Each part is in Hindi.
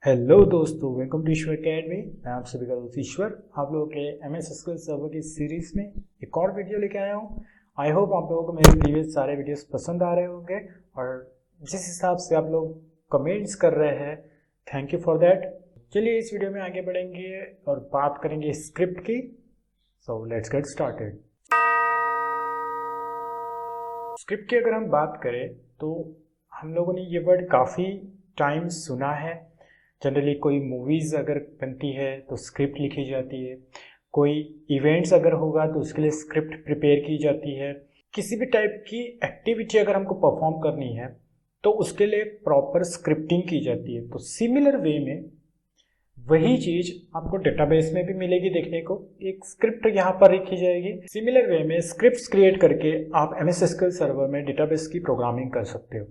हेलो दोस्तों, वेलकम टू ईश्वर अकेडमी। मैं आप सभी का दोस्त ईश्वर आप लोगों के MS SQL सर्वर की सीरीज में एक और वीडियो लेके आया हूँ। आई होप आप लोगों को मेरे प्रीवियस सारे वीडियोस पसंद आ रहे होंगे और जिस हिसाब से आप लोग कमेंट्स कर रहे हैं, थैंक यू फॉर दैट। चलिए इस वीडियो में आगे बढ़ेंगे और बात करेंगे स्क्रिप्ट की। So let's get started. Script की अगर हम बात करें तो हम लोगों ने ये वर्ड काफ़ी टाइम सुना है। जनरली कोई मूवीज़ अगर बनती है तो स्क्रिप्ट लिखी जाती है, कोई इवेंट्स अगर होगा तो उसके लिए स्क्रिप्ट प्रिपेयर की जाती है। किसी भी टाइप की एक्टिविटी अगर हमको परफॉर्म करनी है तो उसके लिए प्रॉपर स्क्रिप्टिंग की जाती है। तो सिमिलर वे में वही चीज़ आपको डेटाबेस में भी मिलेगी देखने को। एक स्क्रिप्ट यहाँ पर लिखी जाएगी। सिमिलर वे में स्क्रिप्ट्स क्रिएट करके आप MS SQL सर्वर में डेटाबेस की प्रोग्रामिंग कर सकते हो।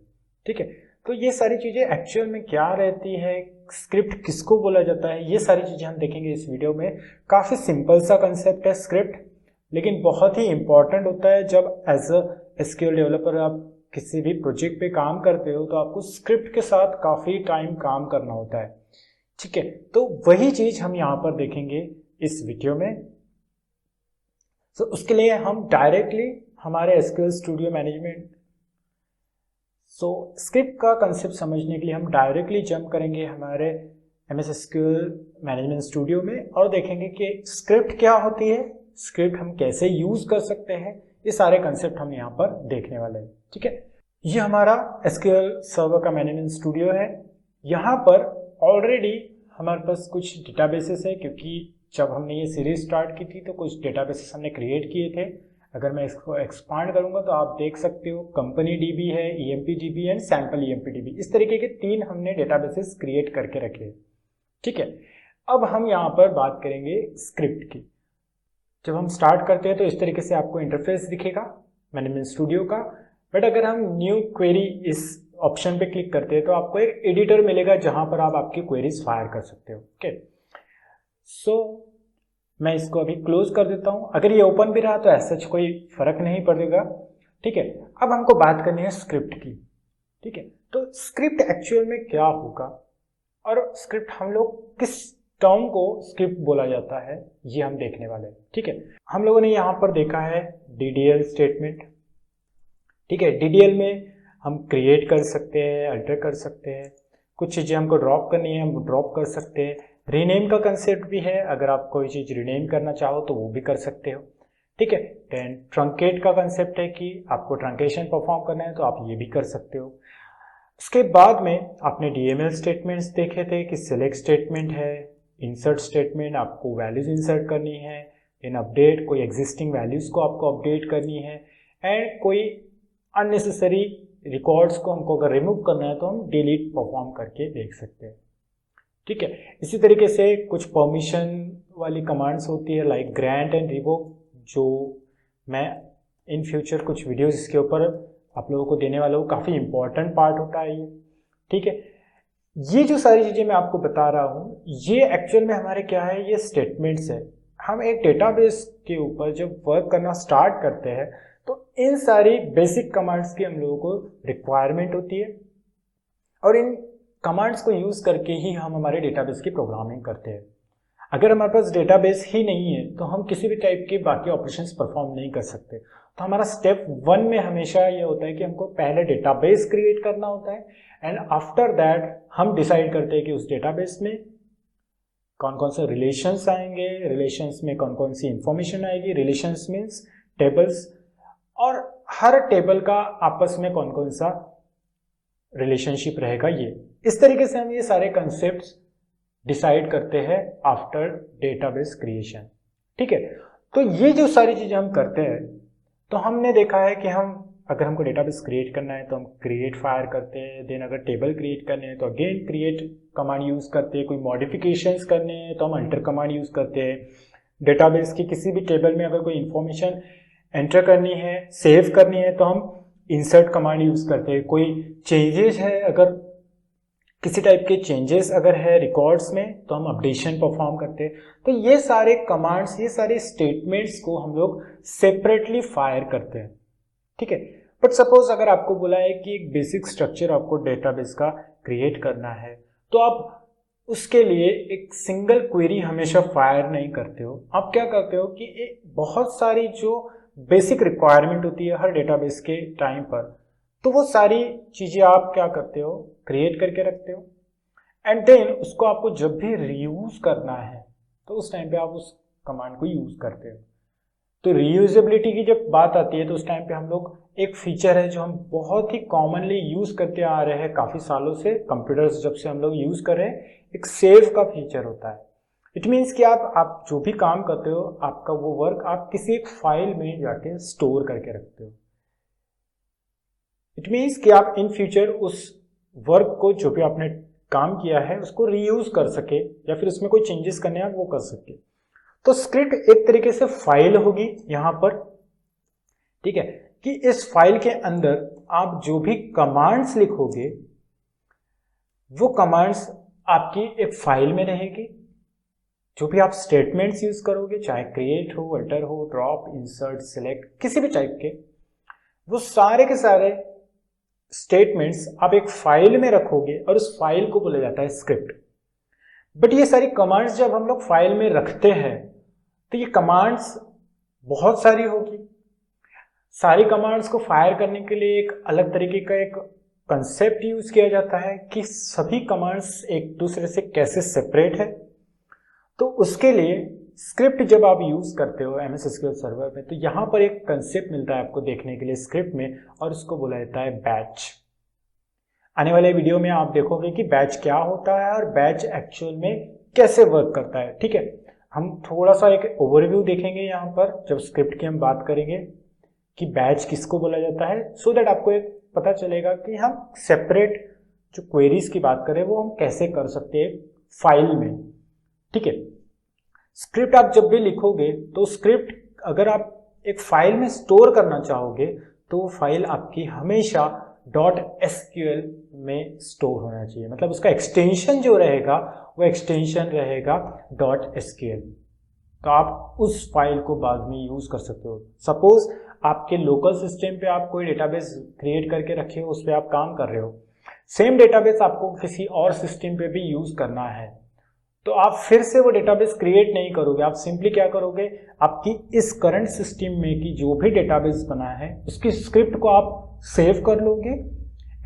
ठीक है, तो ये सारी चीज़ें एक्चुअल में क्या रहती है, स्क्रिप्ट किसको बोला जाता है, ये सारी चीज़ें हम देखेंगे इस वीडियो में। काफ़ी सिंपल सा कंसेप्ट है स्क्रिप्ट, लेकिन बहुत ही इंपॉर्टेंट होता है। जब एज अ SQL डेवलपर आप किसी भी प्रोजेक्ट पे काम करते हो तो आपको स्क्रिप्ट के साथ काफ़ी टाइम काम करना होता है। ठीक है, तो वही चीज़ हम यहाँ पर देखेंगे इस वीडियो में। तो उसके लिए हम डायरेक्टली हमारे SQL स्टूडियो मैनेजमेंट स्क्रिप्ट का कंसेप्ट समझने के लिए हम डायरेक्टली जंप करेंगे हमारे MS SQL मैनेजमेंट स्टूडियो में और देखेंगे कि स्क्रिप्ट क्या होती है, स्क्रिप्ट हम कैसे यूज़ कर सकते हैं। ये सारे कंसेप्ट हम यहाँ पर देखने वाले हैं। ठीक है, ये हमारा SQL सर्वर का मैनेजमेंट स्टूडियो है। यहाँ पर ऑलरेडी हमारे पास कुछ डेटाबेसेस है, क्योंकि जब हमने ये सीरीज स्टार्ट की थी तो कुछ डेटाबेसेस हमने क्रिएट किए थे। अगर मैं इसको एक्सपांड करूंगा तो आप देख सकते हो कंपनी DB है, EMPDB एंड सैम्पल EMPDB, इस तरीके के 3 हमने डेटाबेसेस क्रिएट करके रखे। ठीक है, अब हम यहाँ पर बात करेंगे स्क्रिप्ट की। जब हम स्टार्ट करते हैं तो इस तरीके से आपको इंटरफेस दिखेगा मैनेजमेंट स्टूडियो का। बट अगर हम न्यू क्वेरी इस ऑप्शन पे क्लिक करते हैं तो आपको एक एडिटर मिलेगा जहां पर आप आपकी क्वेरीज फायर कर सकते हो। ओके, सो मैं इसको अभी क्लोज कर देता हूं। अगर ये ओपन भी रहा तो ऐसा कोई फर्क नहीं पड़ेगा। ठीक है, अब हमको बात करनी है स्क्रिप्ट की। ठीक है, तो स्क्रिप्ट एक्चुअल में क्या होगा और स्क्रिप्ट हम लोग किस टर्म को स्क्रिप्ट बोला जाता है, ये हम देखने वाले हैं। ठीक है, हम लोगों ने यहाँ पर देखा है DDL स्टेटमेंट। ठीक है, DDL में हम क्रिएट कर सकते हैं, अल्टर कर सकते हैं, कुछ चीज़ें हमको ड्रॉप करनी है हम ड्रॉप कर सकते हैं। रीनेम का कंसेप्ट भी है, अगर आप कोई चीज़ रीनेम करना चाहो तो वो भी कर सकते हो। ठीक है, देन ट्रंकेट का कंसेप्ट है कि आपको ट्रंकेशन परफॉर्म करना है तो आप ये भी कर सकते हो। उसके बाद में आपने DML स्टेटमेंट्स देखे थे कि सिलेक्ट स्टेटमेंट है, इंसर्ट स्टेटमेंट, आपको वैल्यूज इंसर्ट करनी है, इन अपडेट कोई एग्जिस्टिंग वैल्यूज को आपको अपडेट करनी है, एंड कोई अननेसेसरी रिकॉर्ड्स को हमको अगर रिमूव करना है तो हम डिलीट परफॉर्म करके देख सकते हैं। ठीक है, इसी तरीके से कुछ परमिशन वाली कमांड्स होती है लाइक ग्रांट एंड रिवोक, जो मैं इन फ्यूचर कुछ वीडियोस इसके ऊपर आप लोगों को देने वाला हूँ। काफ़ी इंपॉर्टेंट पार्ट होता है ये। ठीक है, ये जो सारी चीज़ें मैं आपको बता रहा हूँ ये एक्चुअल में हमारे क्या है, ये स्टेटमेंट्स है। हम एक डेटाबेस के ऊपर जब वर्क करना स्टार्ट करते हैं तो इन सारी बेसिक कमांड्स की हम लोगों को रिक्वायरमेंट होती है और इन कमांड्स को यूज़ करके ही हम हमारे डेटाबेस की प्रोग्रामिंग करते हैं। अगर हमारे पास डेटाबेस ही नहीं है तो हम किसी भी टाइप के बाकी ऑपरेशंस परफॉर्म नहीं कर सकते। तो हमारा स्टेप 1 में हमेशा ये होता है कि हमको पहले डेटाबेस क्रिएट करना होता है एंड आफ्टर दैट हम डिसाइड करते हैं कि उस डेटाबेस में कौन कौन से रिलेशंस आएंगे, रिलेशंस में कौन कौन सी इंफॉर्मेशन आएगी। रिलेशंस मीन्स टेबल्स, और हर टेबल का आपस में कौन कौन सा रिलेशनशिप रहेगा। ये इस तरीके से हम ये सारे कंसेप्ट्स डिसाइड करते हैं आफ्टर डेटाबेस क्रिएशन। ठीक है, तो ये जो सारी चीज़ें हम करते हैं तो हमने देखा है कि हम अगर हमको डेटाबेस क्रिएट करना है तो हम क्रिएट फायर करते हैं। देन अगर टेबल क्रिएट करने हैं तो अगेन क्रिएट कमांड यूज़ करते हैं। कोई मॉडिफिकेशंस करने हैं तो हम अल्टर कमांड यूज़ करते हैं। डेटाबेस की किसी भी टेबल में अगर कोई इंफॉर्मेशन एंटर करनी है, सेव करनी है, तो हम इंसर्ट कमांड यूज़ करते हैं। कोई चेंजेस है, अगर किसी टाइप के चेंजेस अगर है रिकॉर्ड्स में तो हम अपडेशन परफॉर्म करते हैं। तो ये सारे कमांड्स, ये सारे स्टेटमेंट्स को हम लोग सेपरेटली फायर करते हैं। ठीक है, बट सपोज अगर आपको बोला है कि एक बेसिक स्ट्रक्चर आपको डेटाबेस का क्रिएट करना है तो आप उसके लिए एक सिंगल क्वेरी हमेशा फायर नहीं करते हो। आप क्या करते हो कि बहुत सारी जो बेसिक रिक्वायरमेंट होती है हर डेटाबेस के टाइम पर, तो वो सारी चीज़ें आप क्या करते हो, क्रिएट करके रखते हो, एंड देन उसको आपको जब भी रीयूज करना है तो उस टाइम पे आप उस कमांड को यूज करते हो। तो रीयूजेबिलिटी की जब बात आती है तो उस टाइम पे हम लोग, एक फीचर है जो हम बहुत ही कॉमनली यूज करते आ रहे हैं काफ़ी सालों से, कंप्यूटर्स जब से हम लोग यूज कर रहे हैं, एक सेव का फीचर होता है। इट मीन्स कि आप जो भी काम करते हो, आपका वो वर्क आप किसी एक फाइल में जाके स्टोर करके रखते हो। इट मीन्स कि आप इन फ्यूचर उस वर्क को, जो भी आपने काम किया है, उसको रीयूज कर सके या फिर उसमें कोई चेंजेस करने हैं वो कर सके। तो स्क्रिप्ट एक तरीके से फाइल होगी यहां पर, ठीक है, कि इस फाइल के अंदर आप जो भी कमांड्स लिखोगे वो कमांड्स आपकी एक फाइल में रहेगी। जो भी आप स्टेटमेंट्स यूज करोगे, चाहे क्रिएट हो, अल्टर हो, ड्रॉप, इंसर्ट, सिलेक्ट, किसी भी टाइप के, वो सारे के सारे स्टेटमेंट्स आप एक फाइल में रखोगे और उस फाइल को बोला जाता है स्क्रिप्ट। बट ये सारी कमांड्स जब हम लोग फाइल में रखते हैं तो ये कमांड्स बहुत सारी होगी। सारी कमांड्स को फायर करने के लिए एक अलग तरीके का एक कंसेप्ट यूज किया जाता है कि सभी कमांड्स एक दूसरे से कैसे सेपरेट है। तो उसके लिए स्क्रिप्ट जब आप यूज करते हो MS SQL सर्वर में, तो यहां पर एक कंसेप्ट मिलता है आपको देखने के लिए स्क्रिप्ट में, और उसको बोला जाता है बैच। आने वाले वीडियो में आप देखोगे कि बैच क्या होता है और बैच एक्चुअल में कैसे वर्क करता है। ठीक है, हम थोड़ा सा एक ओवरव्यू देखेंगे यहाँ पर जब स्क्रिप्ट की हम बात करेंगे कि बैच किसको बोला जाता है, सो दैट आपको एक पता चलेगा कि हम सेपरेट जो क्वेरीज की बात करें वो हम कैसे कर सकते हैं फाइल में। ठीक है, स्क्रिप्ट आप जब भी लिखोगे तो स्क्रिप्ट अगर आप एक फाइल में स्टोर करना चाहोगे तो वो फाइल आपकी हमेशा .SQL में स्टोर होना चाहिए। मतलब उसका एक्सटेंशन जो रहेगा वो एक्सटेंशन रहेगा .SQL। तो आप उस फाइल को बाद में यूज कर सकते हो। सपोज आपके लोकल सिस्टम पे आप कोई डेटाबेस क्रिएट करके रखे हो, उस पर आप काम कर रहे हो, सेम डेटाबेस आपको किसी और सिस्टम पे भी यूज करना है, तो आप फिर से वो डेटाबेस क्रिएट नहीं करोगे। आप सिंपली क्या करोगे, आपकी इस करंट सिस्टम में की जो भी डेटाबेस बना है उसकी स्क्रिप्ट को आप सेव कर लोगे,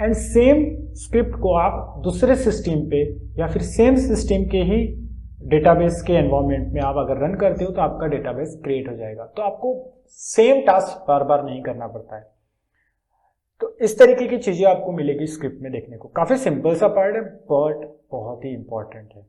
एंड सेम स्क्रिप्ट को आप दूसरे सिस्टम पे या फिर सेम सिस्टम के ही डेटाबेस के एनवायरनमेंट में आप अगर रन करते हो तो आपका डेटाबेस क्रिएट हो जाएगा। तो आपको सेम टास्क बार बार नहीं करना पड़ता है। तो इस तरीके की चीजें आपको मिलेगी स्क्रिप्ट में देखने को। काफी सिंपल सा पार्ट है बट बहुत ही इंपॉर्टेंट है।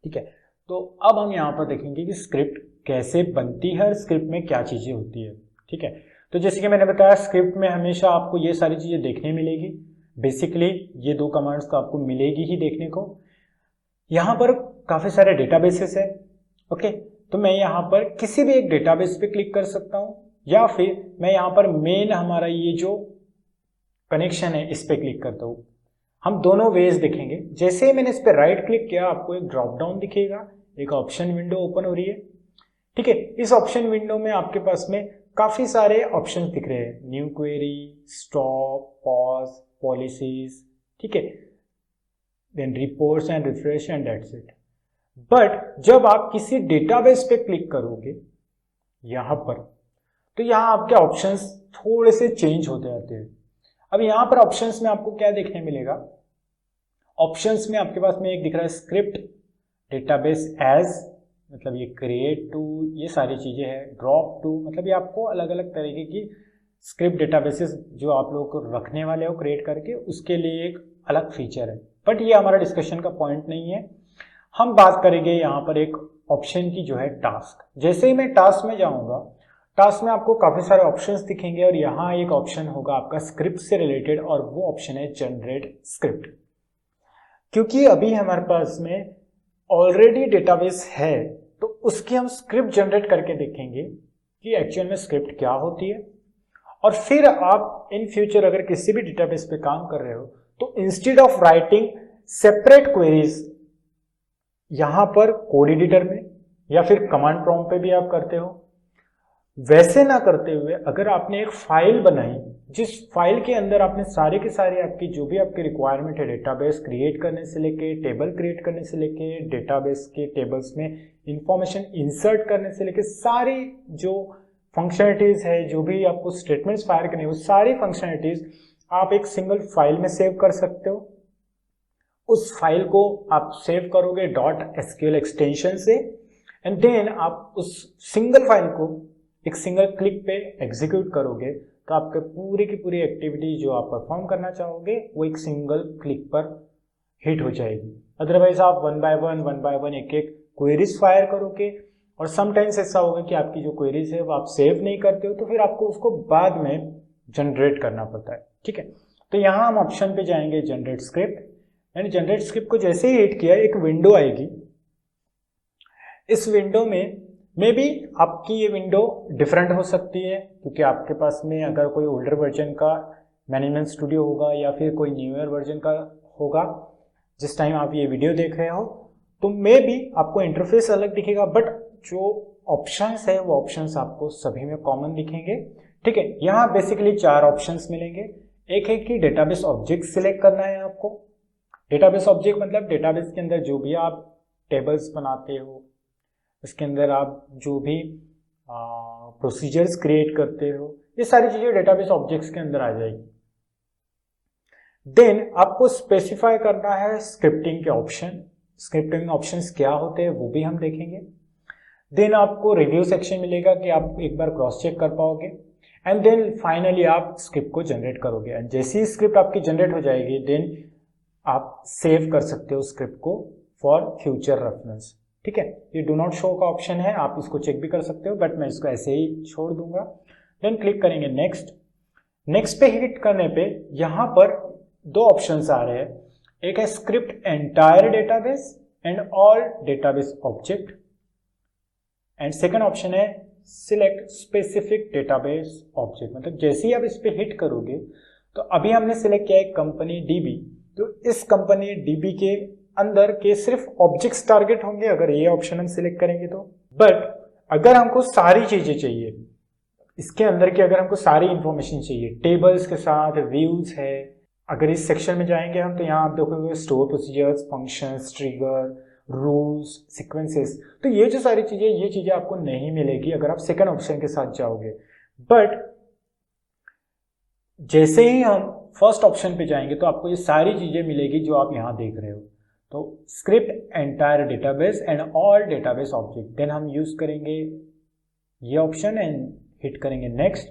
ठीक है, तो अब हम यहाँ पर देखेंगे कि स्क्रिप्ट कैसे बनती है और स्क्रिप्ट में क्या चीजें होती है। ठीक है, तो जैसे कि मैंने बताया स्क्रिप्ट में हमेशा आपको ये सारी चीजें देखने मिलेगी। बेसिकली ये दो कमांड्स तो आपको मिलेगी ही देखने को। यहाँ पर काफी सारे डेटाबेसेस है। ओके, तो मैं यहाँ पर किसी भी एक डेटाबेस पे क्लिक कर सकता हूँ, या फिर मैं यहाँ पर मेन हमारा ये जो कनेक्शन है इस पे क्लिक करता हूँ। हम दोनों वेज देखेंगे। जैसे ही मैंने इस पर राइट क्लिक किया आपको एक ड्रॉप डाउन दिखेगा, एक ऑप्शन विंडो ओपन हो रही है। ठीक है, इस ऑप्शन विंडो में आपके पास में काफी सारे ऑप्शंस दिख रहे हैं, new query, stop, pause, policies, ठीक है, then reports and refresh and that's it. But जब आप किसी डेटाबेस पे क्लिक करोगे यहां पर, तो यहां आपके ऑप्शंस थोड़े से चेंज होते जाते हैं। अब यहां पर ऑप्शंस में आपको क्या देखने मिलेगा, ऑप्शंस में आपके पास में एक दिख रहा है स्क्रिप्ट, डेटाबेस एज, मतलब ये क्रिएट टू, ये सारी चीजें हैं, ड्रॉप टू, मतलब ये आपको अलग अलग तरीके की स्क्रिप्ट डेटाबेसेस जो आप लोग को रखने वाले हो क्रिएट करके, उसके लिए एक अलग फीचर है। बट ये हमारा डिस्कशन का पॉइंट नहीं है। हम बात करेंगे यहाँ पर एक ऑप्शन की जो है टास्क। जैसे ही मैं टास्क में जाऊंगा, टास्क में आपको काफी सारे ऑप्शंस दिखेंगे और यहाँ एक ऑप्शन होगा आपका स्क्रिप्ट से रिलेटेड, और वो ऑप्शन है जनरेट स्क्रिप्ट। क्योंकि अभी हमारे पास में ऑलरेडी डेटाबेस है तो उसकी हम स्क्रिप्ट जनरेट करके देखेंगे कि एक्चुअल में स्क्रिप्ट क्या होती है। और फिर आप इन फ्यूचर अगर किसी भी डेटाबेस पे काम कर रहे हो तो instead of writing separate queries, यहां पर कोड एडिटर में या फिर कमांड प्रॉम्प्ट पे भी आप करते हो, वैसे ना करते हुए अगर आपने एक फाइल बनाई जिस फाइल के अंदर आपने सारे के सारे आपकी जो भी आपकी रिक्वायरमेंट है, डेटाबेस क्रिएट करने से लेके, टेबल क्रिएट करने से लेके, डेटाबेस के टेबल्स में इंफॉर्मेशन इंसर्ट करने से लेके, सारी जो फंक्शनलिटीज है, जो भी आपको स्टेटमेंट्स फायर करने, वो सारी फंक्शनलिटीज आप एक सिंगल फाइल में सेव कर सकते हो। उस फाइल को आप सेव करोगे .sql एक्सटेंशन से, एंड देन आप उस सिंगल फाइल को एक सिंगल क्लिक पे एग्जीक्यूट करोगे, तो आपके पूरी की पूरी एक्टिविटी जो आप परफॉर्म करना चाहोगे वो एक सिंगल क्लिक पर हिट हो जाएगी। अदरवाइज आप वन बाय वन एक एक क्वेरीज फायर करोगे, और समटाइम्स ऐसा होगा कि आपकी जो क्वेरीज है वो आप सेव नहीं करते हो, तो फिर आपको उसको बाद में जनरेट करना पड़ता है। ठीक है, तो यहाँ हम ऑप्शन पे जाएंगे generate script, and generate script को जैसे ही हिट किया एक विंडो आएगी। इस विंडो में मे बी आपकी ये विंडो डिफरेंट हो सकती है, क्योंकि आपके पास में अगर कोई ओल्डर वर्जन का मैनेजमेंट स्टूडियो होगा या फिर कोई न्यूअर वर्जन का होगा जिस टाइम आप ये वीडियो देख रहे हो, तो मे बी आपको इंटरफेस अलग दिखेगा, बट जो ऑप्शंस है वो ऑप्शंस आपको सभी में कॉमन दिखेंगे। ठीक है, यहाँ बेसिकली 4 ऑप्शंस मिलेंगे। एक है कि डेटाबेस ऑब्जेक्ट सिलेक्ट करना है आपको। डेटाबेस ऑब्जेक्ट मतलब डेटाबेस के अंदर जो भी आप टेबल्स बनाते हो, उसके अंदर आप जो भी प्रोसीजर्स क्रिएट करते हो, ये सारी चीजें डेटाबेस ऑब्जेक्ट्स के अंदर आ जाएगी। देन आपको स्पेसिफाई करना है स्क्रिप्टिंग के ऑप्शन। स्क्रिप्टिंग ऑप्शंस क्या होते हैं वो भी हम देखेंगे। देन आपको रिव्यू सेक्शन मिलेगा कि आप एक बार क्रॉस चेक कर पाओगे, एंड देन फाइनली आप स्क्रिप्ट को जनरेट करोगे। एंड जैसे ही स्क्रिप्ट आपकी जनरेट हो जाएगी, देन आप सेव कर सकते हो स्क्रिप्ट को फॉर फ्यूचर रेफरेंस। ठीक है, ये डू नॉट शो का ऑप्शन है, आप इसको चेक भी कर सकते हो, बट मैं इसको ऐसे ही छोड़ दूंगा। देन क्लिक करेंगे नेक्स्ट। नेक्स्ट पे हिट करने पे यहाँ पर 2 ऑप्शंस आ रहे हैं। एक है script entire database and all database object, and second option है सिलेक्ट स्पेसिफिक डेटाबेस ऑब्जेक्ट। मतलब जैसे ही आप इस पे हिट करोगे, तो अभी हमने सिलेक्ट किया है कंपनी डीबी, तो इस कंपनी डीबी के अंदर के सिर्फ ऑब्जेक्ट्स टारगेट होंगे अगर ये ऑप्शन हम सिलेक्ट करेंगे तो। बट अगर हमको सारी चीजें चाहिए इसके अंदर की, अगर हमको सारी इंफॉर्मेशन चाहिए टेबल्स के साथ, व्यूज है, अगर इस सेक्शन में जाएंगे हम, तो यहाँ आप देखोगे store procedures, functions, trigger, rules, sequences, तो ये जो सारी चीजें, ये चीजें आपको नहीं मिलेगी अगर आप सेकंड ऑप्शन के साथ जाओगे। बट जैसे ही हम फर्स्ट ऑप्शन पे जाएंगे तो आपको ये सारी चीजें मिलेगी जो आप यहाँ देख रहे हो। तो script entire database and all database object, then हम यूज करेंगे ये ऑप्शन एंड हिट करेंगे नेक्स्ट।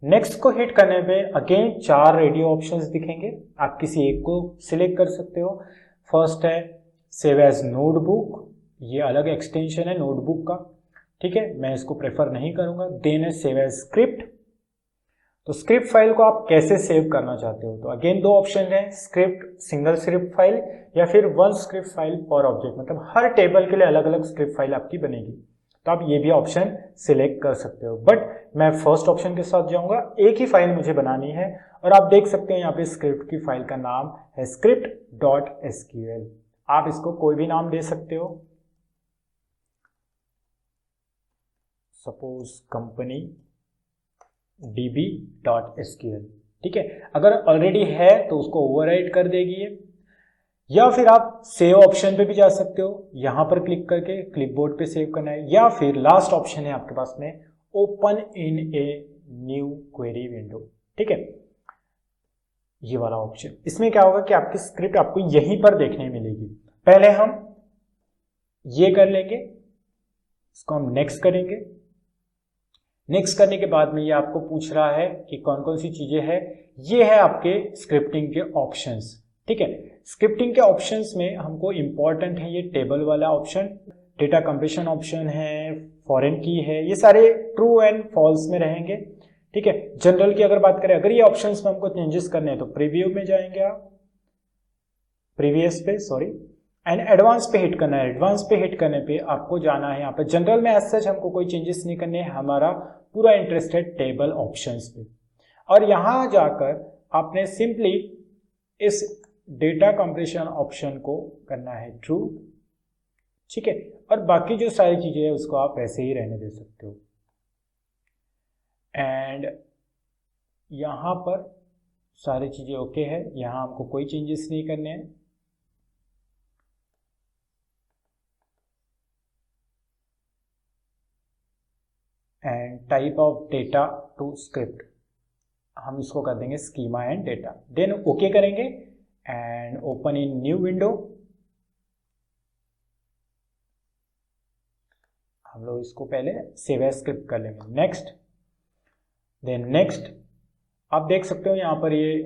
नेक्स्ट को हिट करने पे अगेन 4 रेडियो ऑप्शंस दिखेंगे, आप किसी एक को सिलेक्ट कर सकते हो। फर्स्ट है सेव एज नोटबुक, ये अलग एक्सटेंशन है नोटबुक का। ठीक है, मैं इसको प्रेफर नहीं करूंगा। देन है सेव एज स्क्रिप्ट, तो स्क्रिप्ट फाइल को आप कैसे सेव करना चाहते हो, तो अगेन 2 ऑप्शन है, स्क्रिप्ट सिंगल स्क्रिप्ट फाइल या फिर 1 स्क्रिप्ट फाइल पर ऑब्जेक्ट, मतलब हर टेबल के लिए अलग अलग स्क्रिप्ट फाइल आपकी बनेगी, तो आप ये भी ऑप्शन सिलेक्ट कर सकते हो। बट मैं फर्स्ट ऑप्शन के साथ जाऊंगा, एक ही फाइल मुझे बनानी है, और आप देख सकते हैं यहाँ पे स्क्रिप्ट की फाइल का नाम है script.sql। आप इसको कोई भी नाम दे सकते हो, सपोज कंपनी db.sql। ठीक है, अगर ऑलरेडी है तो उसको ओवरराइट कर देगी ये, या फिर आप सेव ऑप्शन पे भी जा सकते हो, यहां पर क्लिक करके क्लिपबोर्ड पे सेव करना है, या फिर लास्ट ऑप्शन है आपके पास में open in a new query window. ठीक है, ये वाला ऑप्शन, इसमें क्या होगा कि आपकी स्क्रिप्ट आपको यहीं पर देखने मिलेगी। पहले हम ये कर लेंगे, इसको हम नेक्स्ट करेंगे। नेक्स्ट करने के बाद में ये आपको पूछ रहा है कि कौन कौन सी चीजें हैं, ये है आपके स्क्रिप्टिंग के ऑप्शंस। ठीक है, स्क्रिप्टिंग के ऑप्शंस में हमको इंपॉर्टेंट है ये टेबल वाला ऑप्शन, डेटा कंप्रेशन ऑप्शन है, फॉरेन की है, ये सारे ट्रू एंड फॉल्स में रहेंगे। ठीक है, जनरल की अगर बात करें, अगर ये ऑप्शंस में हमको चेंजेस करने हैं तो प्रीव्यू में जाएंगे आप, प्रीवियस पे सॉरी, एंड एडवांस पे हिट करना है। एडवांस पे हिट करने पे आपको जाना है यहाँ पे, जनरल में एज सच हमको कोई चेंजेस नहीं करने हैं, हमारा पूरा इंटरेस्ट है टेबल ऑप्शंस पे, और यहां जाकर आपने सिंपली इस डेटा कंप्रेशन ऑप्शन को करना है ट्रू। ठीक है, और बाकी जो सारी चीजें है उसको आप ऐसे ही रहने दे सकते हो। एंड यहाँ पर सारी चीज़ें ओके है, यहाँ हमको कोई चेंजेस नहीं करने हैं। And type of data to script हम इसको कर देंगे schema and data. Then okay करेंगे and open in new window. हम लोग इसको पहले सेव एज स्क्रिप्ट कर लेंगे। Next, then next. आप देख सकते हो यहाँ पर ये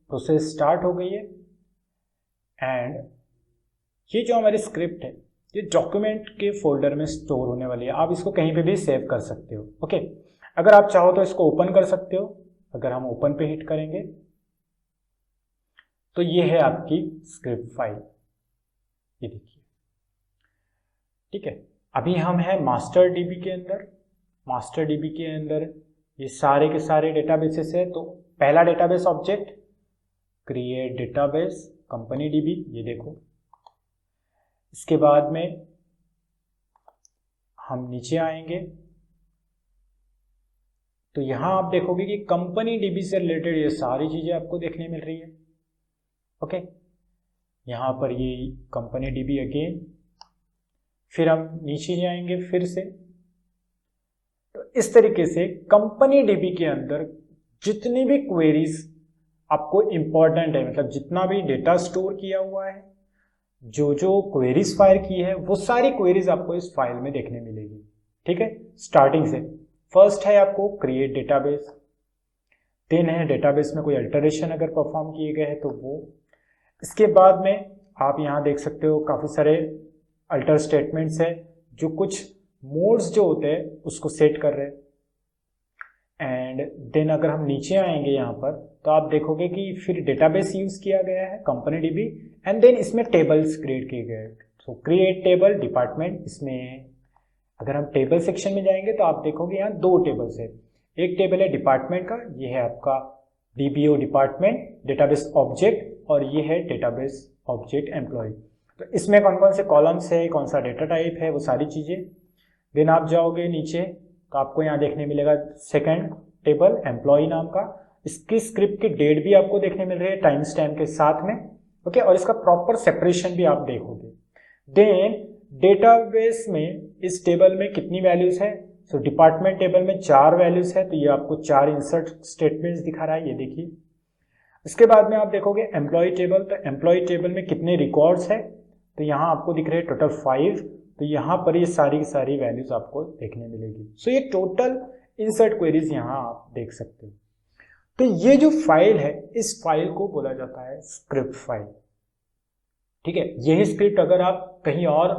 प्रोसेस स्टार्ट हो गई है एंड ये जो हमारी स्क्रिप्ट है ये डॉक्यूमेंट के फोल्डर में स्टोर होने वाली है। आप इसको कहीं पे भी सेव कर सकते हो। ओके, अगर आप चाहो तो इसको ओपन कर सकते हो। अगर हम ओपन पे हिट करेंगे तो ये है आपकी स्क्रिप्ट फाइल, ये देखिए। ठीक है, अभी हम हैं मास्टर डीबी के अंदर। मास्टर डीबी के अंदर ये सारे के सारे डेटाबेसेस है। तो पहला database object create database company dB, ये देखो। इसके बाद में हम नीचे आएंगे तो यहां आप देखोगे कि कंपनी डीबी से रिलेटेड ये सारी चीजें आपको देखने मिल रही है। ओके, यहां पर ये कंपनी डीबी अगेन। फिर हम नीचे जाएंगे फिर से। तो इस तरीके से कंपनी डीबी के अंदर जितनी भी क्वेरीज आपको इंपॉर्टेंट है, मतलब जितना भी डेटा स्टोर किया हुआ है, जो जो क्वेरीज फायर की है, वो सारी क्वेरीज आपको इस फाइल में देखने मिलेगी। ठीक है, स्टार्टिंग से फर्स्ट है आपको क्रिएट डेटाबेस, देन है डेटाबेस में कोई अल्टरेशन अगर परफॉर्म किए गए हैं तो वो। इसके बाद में आप यहाँ देख सकते हो काफ़ी सारे अल्टर स्टेटमेंट्स है जो कुछ मोड्स जो होते हैं उसको सेट कर रहे हैं। एंड देन अगर हम नीचे आएंगे यहाँ पर तो आप देखोगे कि फिर डेटाबेस यूज किया गया है कंपनी डीबी एंड देन इसमें टेबल्स क्रिएट किए गए। तो क्रिएट टेबल डिपार्टमेंट, इसमें अगर हम टेबल सेक्शन में जाएंगे तो आप देखोगे यहाँ दो टेबल्स है। एक टेबल है डिपार्टमेंट का, ये है आपका डीबीओ डिपार्टमेंट डेटाबेस ऑब्जेक्ट, और ये है डेटाबेस ऑब्जेक्ट एम्प्लॉय। तो इसमें कौन कौन से कॉलम्स है, कौन सा डेटा टाइप है, वो सारी चीज़ें। देन आप जाओगे नीचे तो आपको यहाँ देखने मिलेगा सेकंड टेबल एम्प्लॉय नाम का। इसकी स्क्रिप्ट की डेट भी आपको देखने मिल रही है टाइम स्टैम्प के साथ में। ओके, और इसका प्रॉपर सेपरेशन भी आप देखोगे। देन डेटाबेस में इस टेबल में कितनी वैल्यूज है, सो डिपार्टमेंट टेबल में 4 वैल्यूज है, तो ये आपको 4 इंसर्ट स्टेटमेंट्स दिखा रहा है, ये देखिए। इसके बाद में आप देखोगे एम्प्लॉय टेबल, तो एम्प्लॉय टेबल में कितने रिकॉर्ड्स है, तो यहाँ आपको दिख रहे हैं टोटल 5। तो यहाँ पर ये सारी की सारी वैल्यूज आपको देखने मिलेगी। सो ये टोटल इंसर्ट क्वेरीज यहाँ आप देख सकते हो। तो ये जो फाइल है, इस फाइल को बोला जाता है स्क्रिप्ट फाइल। ठीक है, यही स्क्रिप्ट अगर आप कहीं और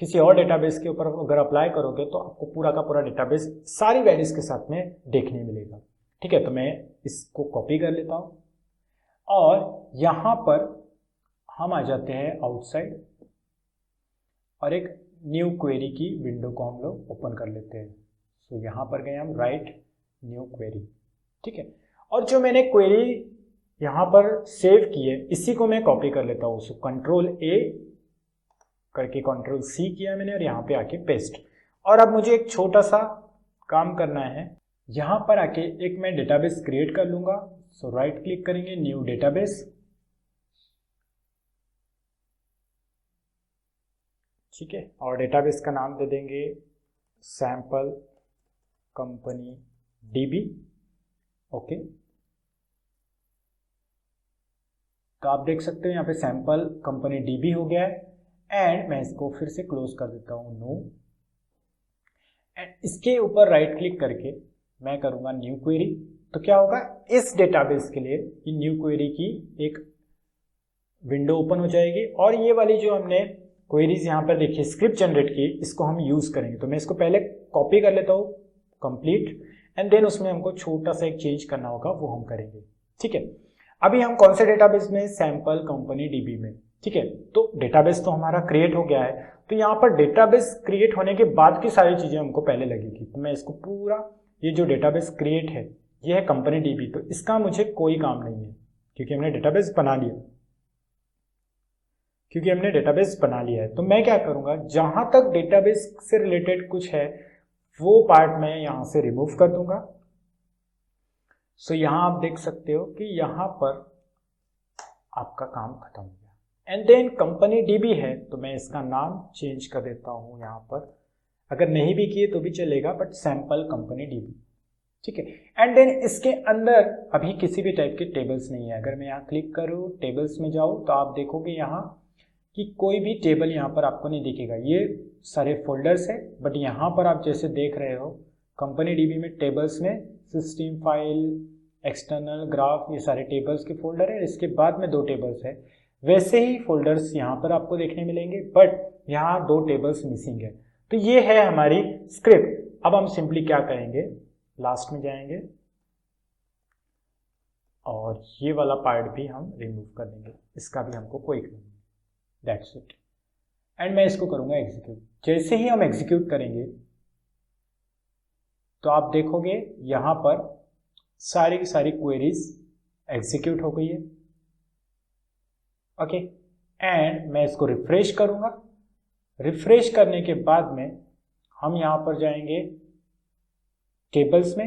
किसी और डेटाबेस के ऊपर अगर अप्लाई करोगे तो आपको पूरा का पूरा डेटाबेस सारी वैल्यूज के साथ में देखने मिलेगा। ठीक है, तो मैं इसको कॉपी कर लेता हूँ और यहाँ पर हम आ जाते हैं आउटसाइड और एक न्यू क्वेरी की विंडो को हम लोग ओपन कर लेते हैं। सो यहाँ पर गए हम राइट न्यू क्वेरी। ठीक है, और जो मैंने क्वेरी यहाँ पर सेव की है इसी को मैं कॉपी कर लेता हूँ। सो कंट्रोल ए करके कंट्रोल सी किया मैंने और यहाँ पे आके पेस्ट। और अब मुझे एक छोटा सा काम करना है, यहाँ पर आके एक मैं डेटाबेस क्रिएट कर लूँगा। सो राइट क्लिक करेंगे न्यू डेटाबेस। ठीक है, और डेटाबेस का नाम दे देंगे सैंपल कंपनी डीबी। ओके, तो आप देख सकते हो यहाँ पे सैंपल कंपनी डीबी हो गया है। एंड मैं इसको फिर से क्लोज कर देता हूँ, नो। एंड इसके ऊपर राइट क्लिक करके मैं करूँगा न्यू क्वेरी। तो क्या होगा, इस डेटाबेस के लिए ये न्यू क्वेरी की एक विंडो ओपन हो जाएगी और ये वाली जो हमने क्वेरीज यहाँ पर देखिए स्क्रिप्ट जनरेट की, इसको हम यूज़ करेंगे। तो मैं इसको पहले कॉपी कर लेता हूँ कंप्लीट, एंड देन उसमें हमको छोटा सा एक चेंज करना होगा, वो हम करेंगे। ठीक है, अभी हम कौन से डेटाबेस में, सैंपल कंपनी डीबी में। ठीक है, तो डेटाबेस तो हमारा क्रिएट हो गया है। तो यहाँ पर डेटाबेस क्रिएट होने के बाद की सारी चीज़ें हमको पहले लगेगी। तो मैं इसको पूरा, ये जो डेटाबेस क्रिएट है ये है कंपनी डीबी, तो इसका मुझे कोई काम नहीं है क्योंकि हमने डेटाबेस बना लिया। तो मैं क्या करूँगा, जहाँ तक डेटाबेस से रिलेटेड कुछ है वो पार्ट मैं यहाँ से रिमूव कर दूंगा। सो यहाँ आप देख सकते हो कि यहाँ पर आपका काम खत्म हो गया। एंड देन कंपनी डीबी है तो मैं इसका नाम चेंज कर देता हूँ यहाँ पर, अगर नहीं भी किए तो भी चलेगा, बट सैंपल कंपनी डीबी, ठीक है। एंड देन इसके अंदर अभी किसी भी टाइप के टेबल्स नहीं है। अगर मैं यहाँ क्लिक करूँ टेबल्स में जाऊँ तो आप देखोगे यहाँ कि कोई भी टेबल यहाँ पर आपको नहीं दिखेगा, ये सारे फोल्डर्स है। बट यहाँ पर आप जैसे देख रहे हो कंपनी डीबी में टेबल्स में सिस्टम फाइल, एक्सटर्नल ग्राफ, ये सारे टेबल्स के फोल्डर है। इसके बाद में 2 टेबल्स है, वैसे ही फोल्डर्स यहाँ पर आपको देखने मिलेंगे, बट यहाँ 2 टेबल्स मिसिंग है। तो ये है हमारी स्क्रिप्ट। अब हम सिंपली क्या करेंगे, लास्ट में जाएंगे और ये वाला पार्ट भी हम रिमूव कर देंगे, इसका भी हमको कोई नहीं, दैट्स इट। एंड मैं इसको करूंगा एग्जीक्यूट। जैसे ही हम एग्जीक्यूट करेंगे तो आप देखोगे यहां पर सारी की सारी क्वेरीज एग्जीक्यूट हो गई है, ओके। एंड मैं इसको रिफ्रेश करूंगा। रिफ्रेश करने के बाद में हम यहां पर जाएंगे टेबल्स में,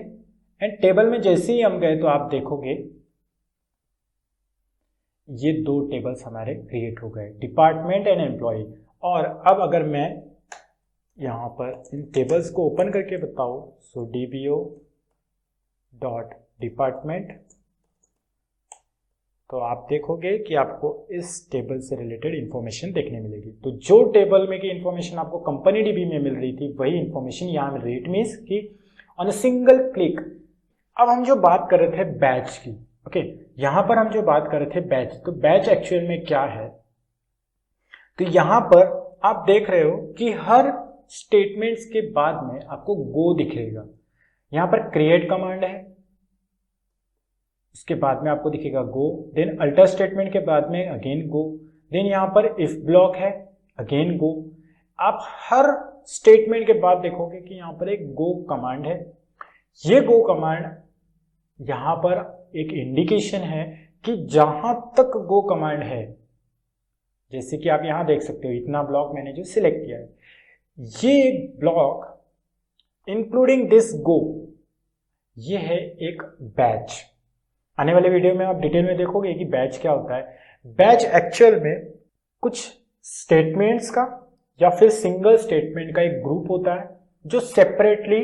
एंड टेबल में जैसे ही हम गए तो आप देखोगे ये 2 टेबल्स हमारे क्रिएट हो गए, डिपार्टमेंट एंड एम्प्लॉय। और अब अगर मैं यहाँ पर इन टेबल्स को ओपन करके बताऊँ, सो dbo डॉट डिपार्टमेंट, तो आप देखोगे कि आपको इस टेबल से रिलेटेड इंफॉर्मेशन देखने मिलेगी। तो जो टेबल में की इंफॉर्मेशन आपको कंपनी डीबी में मिल रही थी वही इंफॉर्मेशन यहाँ मिल रही है। इट मीन्स कि ऑन अ सिंगल क्लिक। अब हम जो बात कर रहे थे बैच की, ओके, यहाँ पर हम जो बात कर रहे थे बैच, तो बैच एक्चुअल में क्या है, तो यहाँ पर आप देख रहे हो कि हर स्टेटमेंट्स के बाद में आपको गो दिखेगा। यहाँ पर क्रिएट कमांड है, उसके बाद में आपको दिखेगा गो, देन अल्टर स्टेटमेंट के बाद में अगेन गो, देन यहाँ पर इफ ब्लॉक है, अगेन गो। आप हर स्टेटमेंट के बाद देखोगे कि यहाँ पर एक गो कमांड है। ये गो कमांड यहाँ पर एक इंडिकेशन है कि जहां तक गो कमांड है, जैसे कि आप यहाँ देख सकते हो इतना ब्लॉक मैंने जो सिलेक्ट किया है, ये ब्लॉक इंक्लूडिंग दिस गो, ये है एक बैच। आने वाले वीडियो में आप डिटेल में देखोगे कि बैच क्या होता है। बैच एक्चुअल में कुछ स्टेटमेंट्स का या फिर सिंगल स्टेटमेंट का एक ग्रुप होता है जो सेपरेटली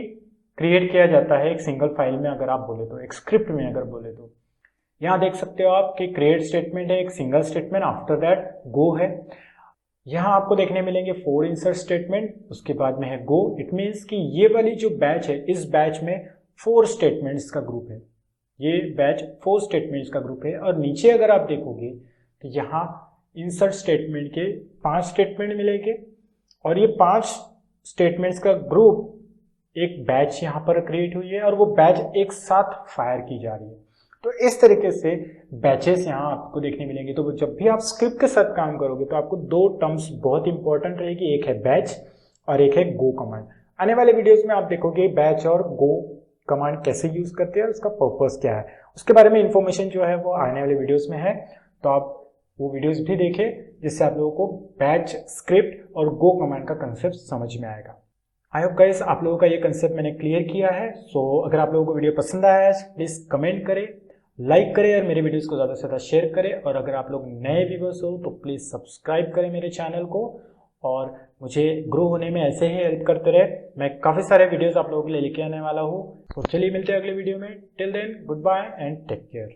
क्रिएट किया जाता है एक सिंगल फाइल में, अगर आप बोले तो, एक स्क्रिप्ट में अगर बोले तो। यहाँ देख सकते हो आप कि क्रिएट स्टेटमेंट है, एक single statement, after that go है। यहाँ आपको देखने मिलेंगे 4 इंसर्ट स्टेटमेंट, उसके बाद में है गो। इट मीन्स कि ये वाली जो बैच है, इस बैच में 4 स्टेटमेंट्स का ग्रुप है, ये बैच 4 स्टेटमेंट्स का ग्रुप है। और नीचे अगर आप देखोगे तो यहाँ इंसर्ट स्टेटमेंट के 5 स्टेटमेंट मिलेंगे, और ये 5 स्टेटमेंट्स का ग्रुप एक बैच यहाँ पर क्रिएट हुई है, और वो बैच एक साथ फायर की जा रही है। तो इस तरीके से बैचेस यहाँ आपको देखने मिलेंगे। तो जब भी आप स्क्रिप्ट के साथ काम करोगे तो आपको 2 टर्म्स बहुत इंपॉर्टेंट रहेगी, एक है बैच और एक है गो कमांड। आने वाले वीडियोस में आप देखोगे बैच और गो कमांड कैसे यूज करते हैं और उसका पर्पस क्या है, उसके बारे में इंफॉर्मेशन जो है वो आने वाले वीडियोस में है। तो आप वो वीडियोस भी देखें जिससे आप लोगों को बैच, स्क्रिप्ट और गो कमांड का कंसेप्ट समझ में आएगा। आई होप गाइस आप लोगों का ये कंसेप्ट मैंने क्लियर किया है। सो अगर आप लोगों को वीडियो पसंद आया है प्लीज़ कमेंट करें, लाइक करें और मेरे वीडियोस को ज़्यादा से ज़्यादा शेयर करें। और अगर आप लोग नए व्यूअर्स हो तो प्लीज़ सब्सक्राइब करें मेरे चैनल को, और मुझे ग्रो होने में ऐसे ही हेल्प करते रहे। मैं काफ़ी सारे वीडियोस आप लोगों के लिए लेके आने वाला हूँ। तो चलिए मिलते हैं अगले वीडियो में। Till then good bye and take care.